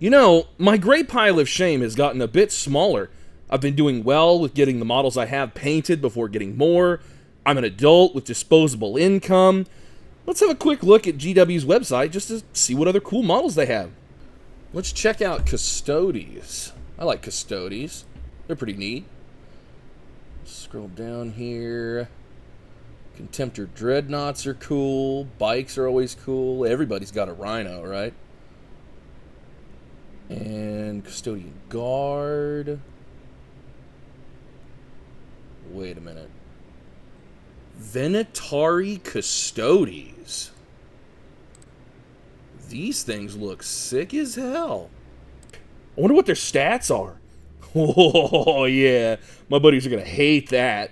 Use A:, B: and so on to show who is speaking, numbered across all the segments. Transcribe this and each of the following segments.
A: You know, my gray pile of shame has gotten a bit smaller. I've been doing well with getting the models I have painted before getting more. I'm an adult with disposable income. Let's have a quick look at GW's website just to see what other cool models they have. Let's check out Custodes. I like Custodes. They're pretty neat. Scroll down here. Contemptor Dreadnoughts are cool. Bikes are always cool. Everybody's got a Rhino, right? And Custodian Guard. Wait a minute. Venatari Custodes. These things look sick as hell. I wonder what their stats are. Oh, yeah. My buddies are going to hate that.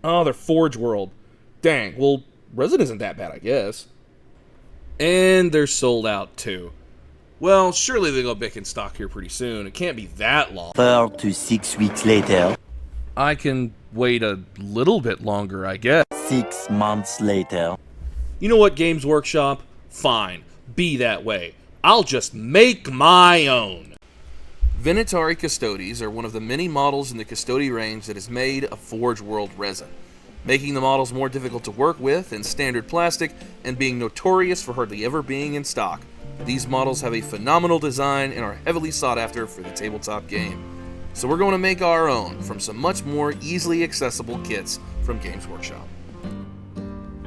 A: Oh, they're Forge World. Dang, well, Resin isn't that bad, I guess. And they're sold out, too. Well, surely they'll go back in stock here pretty soon. It can't be that long.
B: 4 to 6 weeks later.
A: I can wait a little bit longer, I guess.
B: 6 months later.
A: You know what, Games Workshop? Fine. Be that way. I'll just make my own. Venatari Custodes are one of the many models in the Custode range that is made of Forge World resin, making the models more difficult to work with in standard plastic and being notorious for hardly ever being in stock. These models have a phenomenal design and are heavily sought after for the tabletop game. So we're going to make our own from some much more easily accessible kits from Games Workshop.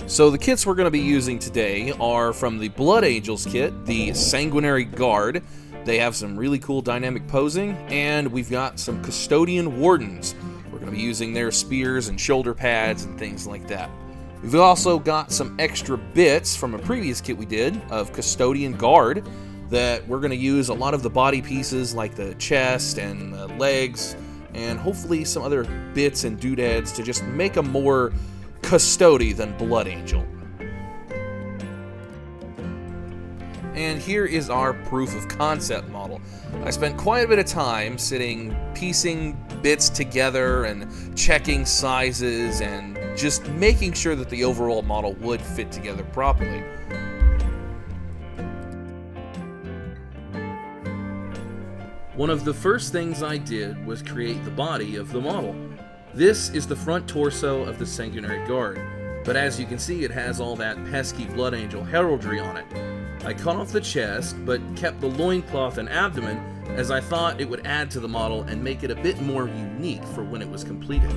A: So the kits we're going to be using today are from the Blood Angels kit, the Sanguinary Guard. They have some really cool dynamic posing, and we've got some Custodian Wardens. We're going to be using their spears and shoulder pads and things like that. We've also got some extra bits from a previous kit we did of Custodian Guard that we're going to use a lot of the body pieces like the chest and the legs and hopefully some other bits and doodads to just make a more Custode than Blood Angel. And here is our proof of concept model. I spent quite a bit of time piecing bits together and checking sizes and just making sure that the overall model would fit together properly. One of the first things I did was create the body of the model. This is the front torso of the Sanguinary Guard, but as you can see, it has all that pesky Blood Angel heraldry on it. I cut off the chest, but kept the loincloth and abdomen, as I thought it would add to the model and make it a bit more unique for when it was completed.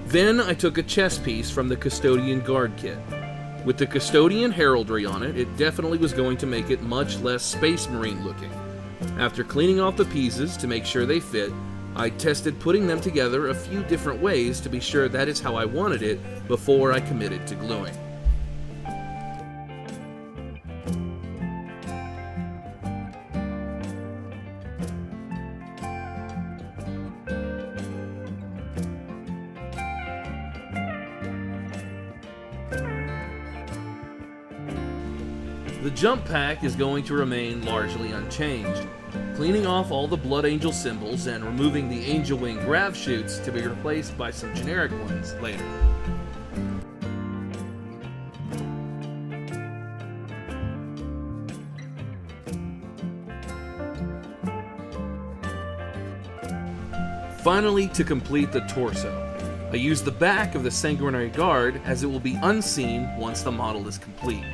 A: Then I took a chest piece from the Custodian Guard kit. With the Custodian heraldry on it, it definitely was going to make it much less Space Marine looking. After cleaning off the pieces to make sure they fit, I tested putting them together a few different ways to be sure that is how I wanted it before I committed to gluing. The jump pack is going to remain largely unchanged, cleaning off all the Blood Angel symbols and removing the Angel Wing grav chutes to be replaced by some generic ones later. Finally, to complete the torso, I used the back of the Sanguinary Guard as it will be unseen once the model is complete.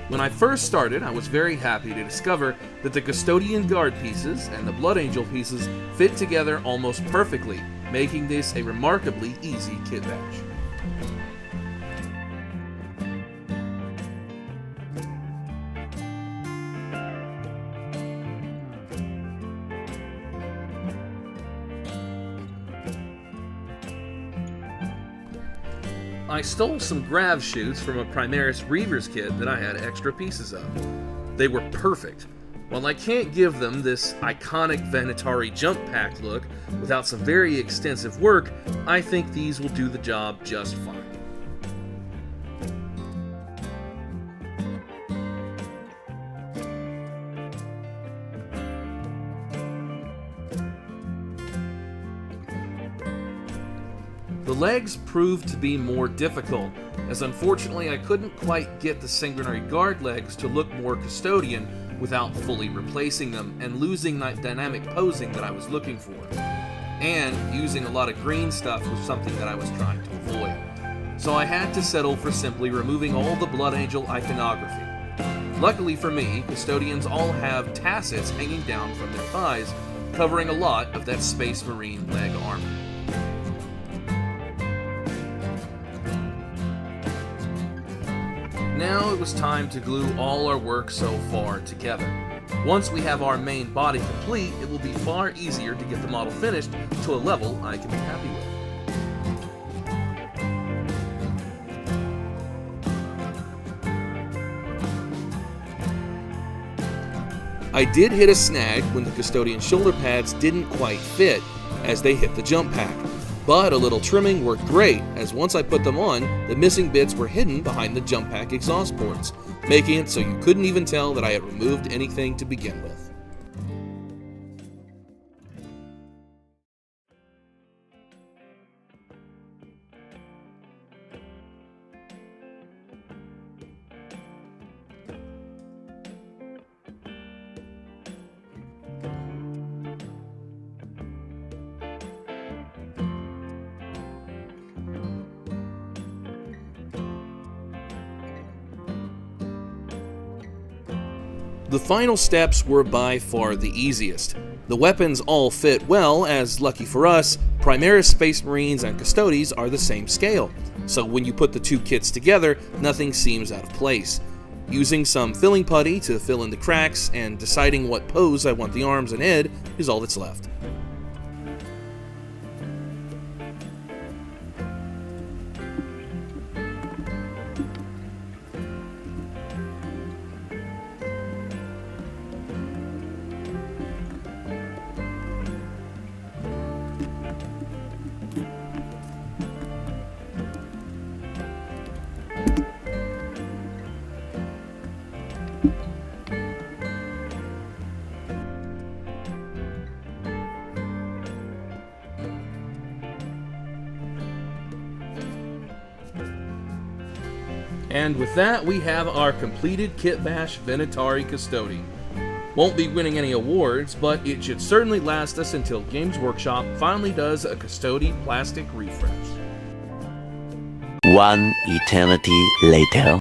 A: When I first started, I was very happy to discover that the Custodian Guard pieces and the Blood Angel pieces fit together almost perfectly, making this a remarkably easy kit bash. I stole some grav chutes from a Primaris Reavers kit that I had extra pieces of. They were perfect. While I can't give them this iconic Venatari jump pack look without some very extensive work, I think these will do the job just fine. The legs proved to be more difficult, as unfortunately I couldn't quite get the sanguinary guard legs to look more custodian without fully replacing them and losing that dynamic posing that I was looking for. And using a lot of green stuff was something that I was trying to avoid. So I had to settle for simply removing all the Blood Angel iconography. Luckily for me, custodians all have tassets hanging down from their thighs, covering a lot of that Space Marine leg armor. Now it was time to glue all our work so far together. Once we have our main body complete, it will be far easier to get the model finished to a level I can be happy with. I did hit a snag when the custodian shoulder pads didn't quite fit as they hit the jump pack, but a little trimming worked great, as once I put them on, the missing bits were hidden behind the jump pack exhaust ports, making it so you couldn't even tell that I had removed anything to begin with. The final steps were by far the easiest. The weapons all fit well, as lucky for us, Primaris Space Marines and Custodes are the same scale, so when you put the two kits together, nothing seems out of place. Using some filling putty to fill in the cracks and deciding what pose I want the arms and head is all that's left. And with that, we have our completed Kitbash Venatari Custode. Won't be winning any awards, but it should certainly last us until Games Workshop finally does a Custode plastic refresh.
B: One eternity later.